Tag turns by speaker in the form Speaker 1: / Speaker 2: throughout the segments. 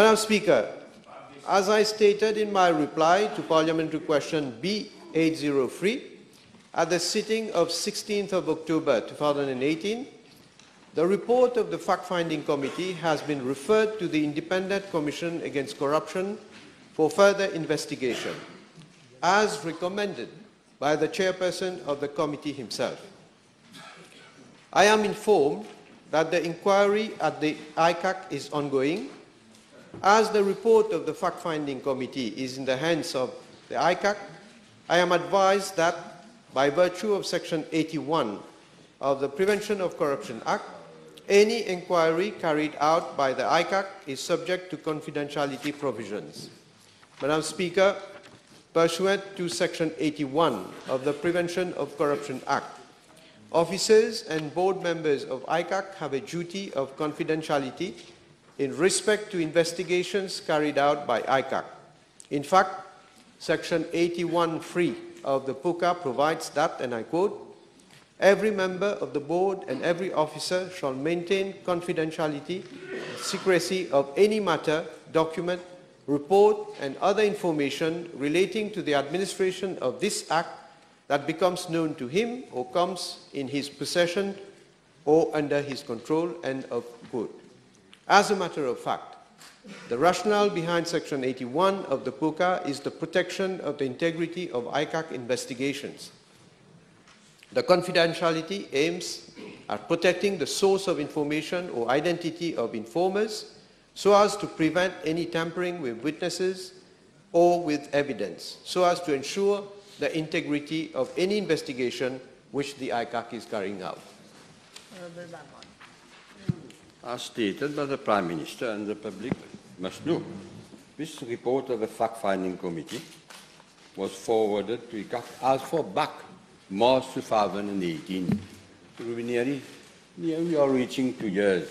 Speaker 1: Madam Speaker, as I stated in my reply to Parliamentary Question B803 at the sitting of 16th of October 2018, the report of the Fact-Finding Committee has been referred to the Independent Commission Against Corruption for further investigation, as recommended by the chairperson of the committee himself. I am informed that the inquiry at the ICAC is ongoing. As the report of the Fact-Finding Committee is in the hands of the ICAC, I am advised that by virtue of Section 81 of the Prevention of Corruption Act, any inquiry carried out by the ICAC is subject to confidentiality provisions. Madam Speaker, pursuant to Section 81 of the Prevention of Corruption Act, officers and board members of ICAC have a duty of confidentiality in respect to investigations carried out by ICAC. In fact, Section 81(3) of the PUCA provides that, and I quote, "Every member of the board and every officer shall maintain confidentiality, secrecy of any matter, document, report, and other information relating to the administration of this Act that becomes known to him or comes in his possession or under his control," end of quote. As a matter of fact, the rationale behind Section 81 of the PUCA is the protection of the integrity of ICAC investigations. The confidentiality aims at protecting the source of information or identity of informers so as to prevent any tampering with witnesses or with evidence, so as to ensure the integrity of any investigation which the ICAC is carrying out.
Speaker 2: As stated by the Prime Minister, and the public must know, this report of the Fact-Finding Committee was forwarded to ICAC as far back March 2018. So we are reaching 2 years.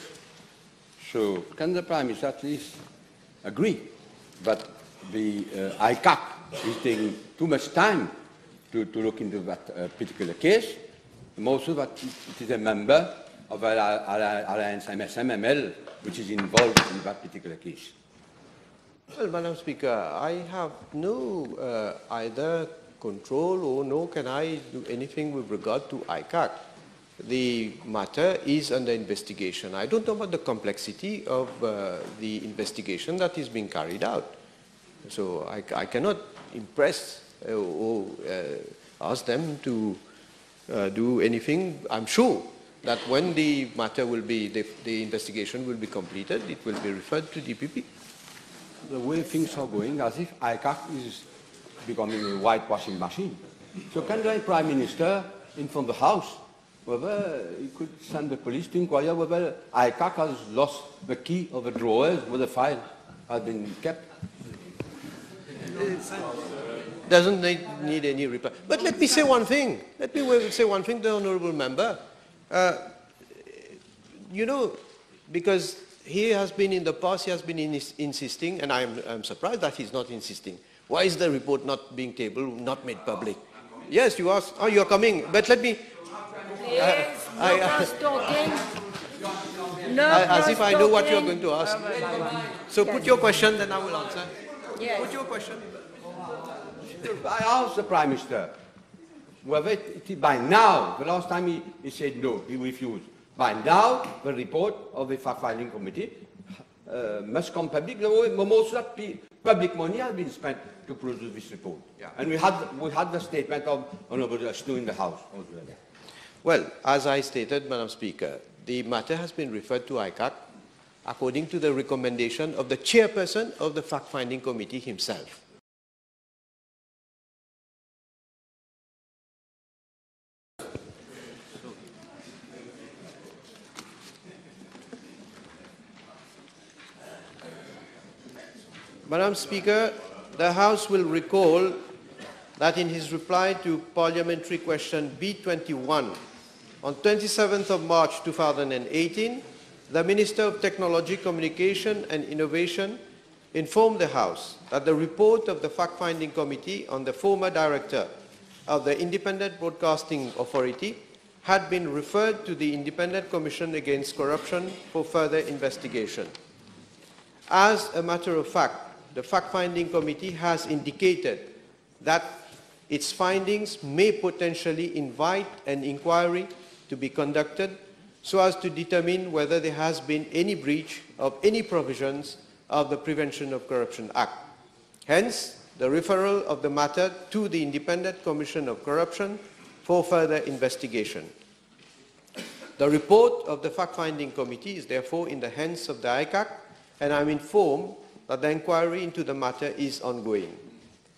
Speaker 2: So can the Prime Minister at least agree that the ICAC is taking too much time to look into that particular case, and also that it is a member of Alliance MSMML which is involved in that particular case?
Speaker 1: Well, Madam Speaker, I have no either control or nor can I do anything with regard to ICAC. The matter is under investigation. I don't know about the complexity of the investigation that is being carried out. So I cannot impress or ask them to do anything. I'm sure that when the matter will be, the investigation will be completed, it will be referred to DPP.
Speaker 2: The way things are going, as if ICAC is becoming a whitewashing machine. So can the Prime Minister inform the House whether he could send the police to inquire whether ICAC has lost the key of the drawers where the file has been kept?
Speaker 1: Doesn't need any reply. But let me say one thing. Let me say one thing, the Honourable Member. You know, because he has been in the past, he has been insisting, and I'm surprised that he's not insisting. Why is the report not being tabled, not made public? Yes, you asked. Oh, you're coming. But let me...
Speaker 3: talking.
Speaker 1: As if I know what you're going to ask. So put your question, then I will answer.
Speaker 3: Yes.
Speaker 1: Put your question.
Speaker 2: I asked the Prime Minister whether by now, the last time he said no, he refused. By now, the report of the Fact-Finding Committee must come public. Most of that public money has been spent to produce this report. Yeah. And we had the statement of Honourable Snow in the House.
Speaker 1: Well, as I stated, Madam Speaker, the matter has been referred to ICAC according to the recommendation of the chairperson of the Fact-Finding Committee himself. Madam Speaker, the House will recall that in his reply to Parliamentary Question B21 on 27th of March 2018, the Minister of Technology, Communication and Innovation informed the House that the report of the Fact-Finding Committee on the former director of the Independent Broadcasting Authority had been referred to the Independent Commission Against Corruption for further investigation. As a matter of fact, the fact-finding committee has indicated that its findings may potentially invite an inquiry to be conducted so as to determine whether there has been any breach of any provisions of the Prevention of Corruption Act. Hence, the referral of the matter to the Independent Commission of Corruption for further investigation. The report of the fact-finding committee is therefore in the hands of the ICAC, and I'm informed that the inquiry into the matter is ongoing.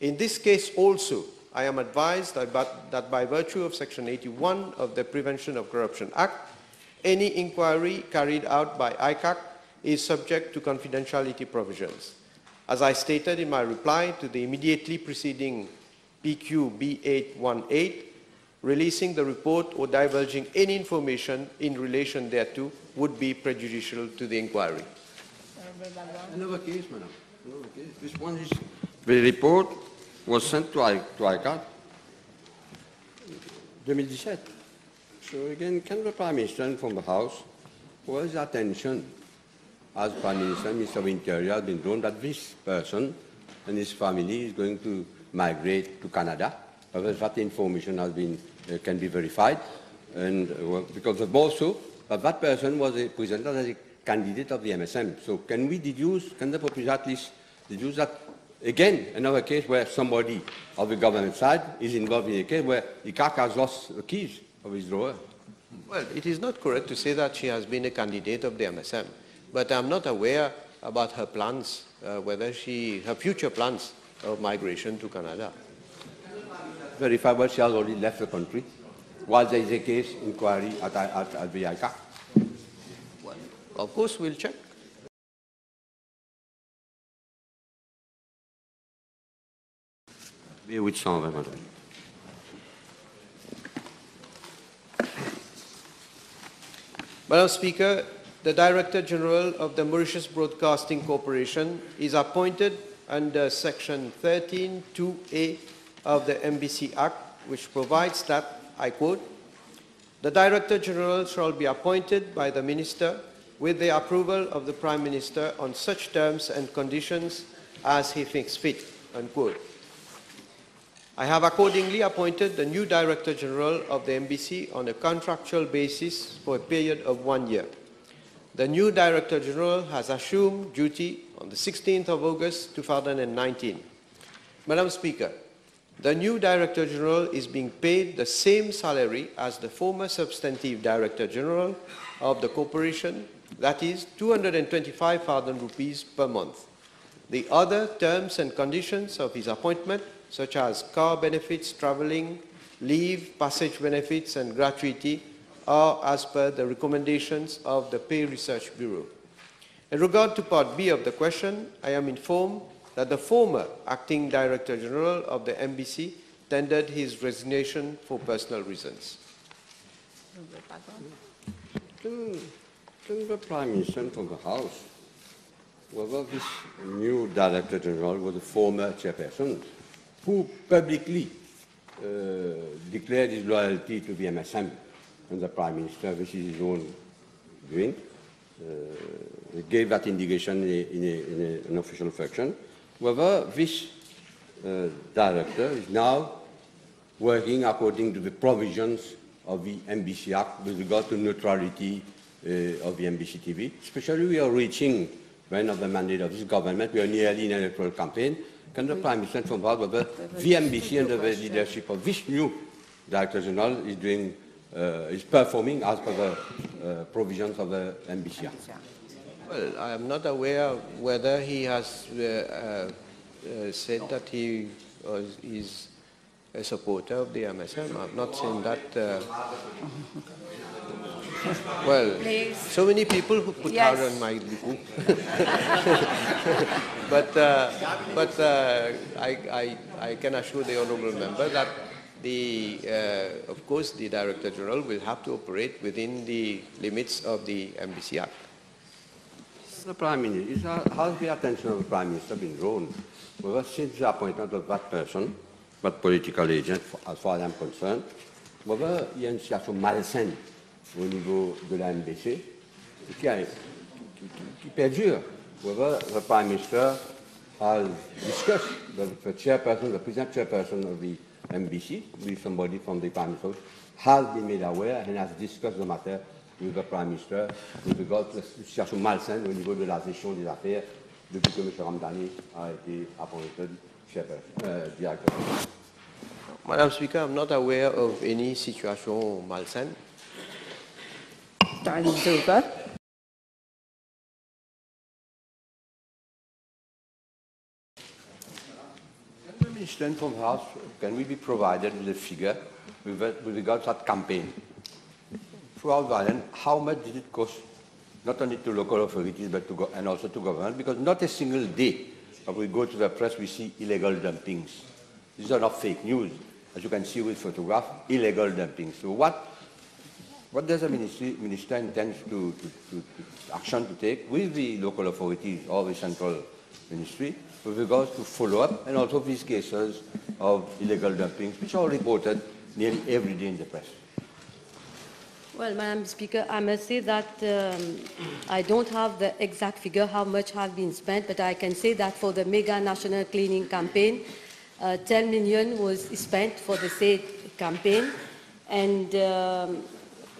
Speaker 1: In this case also, I am advised that by virtue of Section 81 of the Prevention of Corruption Act, any inquiry carried out by ICAC is subject to confidentiality provisions. As I stated in my reply to the immediately preceding PQ B818, releasing the report or divulging any information in relation thereto would be prejudicial to the inquiry.
Speaker 2: Another case, madam. Another case. This one is, the report was sent to ICAC 2017. So again, can the Prime Minister from the House, where is attention as Prime Minister, Minister of Interior has been drawn that this person and his family is going to migrate to Canada, whether that information has been, can be verified, and because of also that person was presented as a candidate of the MSM. So can we deduce, can the proposal at least deduce that, again, another case where somebody of the government side is involved in a case where ICAC has lost the keys of his drawer?
Speaker 1: Well, it is not correct to say that she has been a candidate of the MSM, but I'm not aware about her plans, her future plans of migration to Canada.
Speaker 2: Verify whether she has already left the country, while there is a case inquiry at the ICAC.
Speaker 1: Well, of course, we'll check.
Speaker 2: Which song, madam?
Speaker 1: Madam Speaker, the Director General of the Mauritius Broadcasting Corporation is appointed under Section 13(2)(a) of the MBC Act, which provides that, I quote, "The Director General shall be appointed by the Minister with the approval of the Prime Minister on such terms and conditions as he thinks fit," unquote. I have accordingly appointed the new Director General of the MBC on a contractual basis for a period of 1 year. The new Director General has assumed duty on the 16th of August 2019. Madam Speaker, the new Director General is being paid the same salary as the former substantive Director General of the Corporation, that is 225,000 rupees per month. The other terms and conditions of his appointment, such as car benefits, traveling, leave, passage benefits, and gratuity, are as per the recommendations of the Pay Research Bureau. In regard to Part B of the question, I am informed that the former Acting Director General of the MBC tendered his resignation for personal reasons.
Speaker 2: Can the Prime Minister from the House, whether this new Director General was a former chairperson who publicly declared his loyalty to the MSM and the Prime Minister, which is his own doing, he gave that indication in an official function, whether this director is now working according to the provisions of the MBC Act with regard to neutrality of the MBC TV. Especially we are reaching the end of the mandate of this government. We are nearly in an electoral campaign. Can the Prime Minister confirm whether the MBC under the leadership of this new Director General is doing, is performing as per the provisions of the MBC Act?
Speaker 1: Well, I am not aware whether he has said that he is a supporter of the MSM. I have not seen that. Well, please. So many people who put hard on my book. but I can assure the honourable member that of course, the Director General will have to operate within the limits of the MBC Act.
Speaker 2: The Prime Minister, has the attention of the Prime Minister been drawn? Whether since the appointment of that person, that political agent, as far as I'm concerned, whether il y a une situation malsaine au niveau de la MBC qui perdure whether the Prime Minister has discussed the chairperson, the present chairperson of the MBC, with somebody from the Prime Minister, has been made aware and has discussed the matter with the Prime Minister with regard to la situation malsaine au niveau de la gestion des affaires depuis que M. Ramdani a été appointé directeur.
Speaker 1: Madam Speaker, I'm not aware of any situation malsaine.
Speaker 3: Time is over.
Speaker 2: Can the Minister from the House, can we be provided with a figure with regard to that campaign? Throughout Ireland, how much did it cost, not only to local authorities, but and also to government? Because not a single day, when we go to the press, we see illegal dumpings. These are not fake news. As you can see with photograph, illegal dumping. So what does the minister intend to action to take with the local authorities or the central ministry with regards to follow up and also these cases of illegal dumpings, which are reported nearly every day in the press?
Speaker 3: Well, Madam Speaker, I must say that I don't have the exact figure how much has been spent, but I can say that for the mega national cleaning campaign, 10 million was spent for the said campaign, and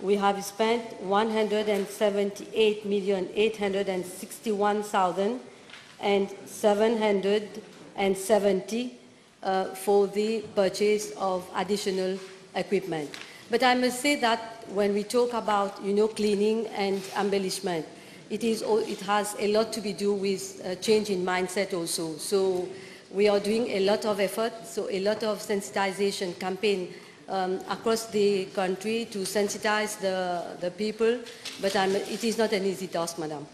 Speaker 3: we have spent 178,861,770 for the purchase of additional equipment. But I must say that when we talk about, cleaning and embellishment, it has a lot to do with a change in mindset also. So we are doing a lot of effort, so a lot of sensitization campaign across the country to sensitize the people, but it is not an easy task, Madam.